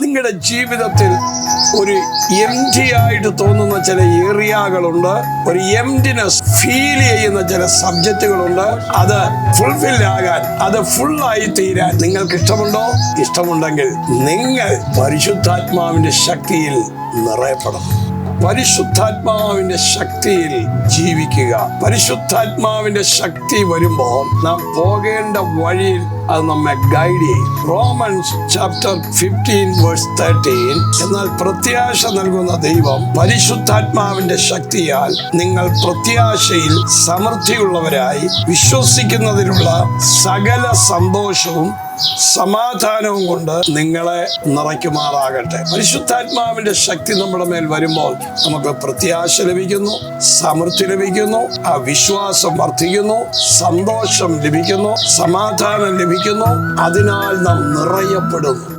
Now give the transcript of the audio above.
നിങ്ങളുടെ ജീവിതത്തിൽ ഒരു എംറ്റി ആയിട്ട് തോന്നുന്ന ചില ഏരിയകളുണ്ട്, ഒരു എംറ്റിനെസ് ഫീൽ ചെയ്യുന്ന ചില സബ്ജക്റ്റുകളുണ്ട്. അത് ഫുൾഫിൽ ആകാൻ, അത് ഫുള്ളായി തീരാൻ നിങ്ങൾക്ക് ഇഷ്ടമുണ്ടോ? ഇഷ്ടമുണ്ടെങ്കിൽ നിങ്ങൾ പരിശുദ്ധാത്മാവിന്റെ ശക്തിയിൽ നിറയപ്പെടണം. പരിശുദ്ധാത്മാവിന്റെ ശക്തിയിൽ ജീവിക്കുക. പരിശുദ്ധാത്മാവിന്റെ ശക്തി വരുമ്പോൾ നാം പോകേണ്ട വഴിയിൽ അത് നമ്മെ ഗൈഡ് ചെയ്യും. Romance chapter 15:13. എന്നാൽ പ്രത്യാശ നൽകുന്ന ദൈവം പരിശുദ്ധാത്മാവിന്റെ ശക്തിയാൽ നിങ്ങൾ പ്രത്യാശയിൽ സമൃദ്ധിയുള്ളവരായി വിശ്വസിക്കുന്നതിലുള്ള സകല സന്തോഷവും സമാധാനവും കൊണ്ട് നിങ്ങളെ നിറയ്ക്കുമാറാകട്ടെ. പരിശുദ്ധാത്മാവിന്റെ ശക്തി നമ്മുടെ മേൽ വരുമ്പോൾ നമുക്ക് പ്രത്യാശ ലഭിക്കുന്നു, സമൃദ്ധി ലഭിക്കുന്നു, ആ വിശ്വാസം വർദ്ധിക്കുന്നു, സന്തോഷം ലഭിക്കുന്നു, സമാധാനം ലഭിക്കുന്നു. അതിനാൽ നാം നിറയപ്പെടുന്നു.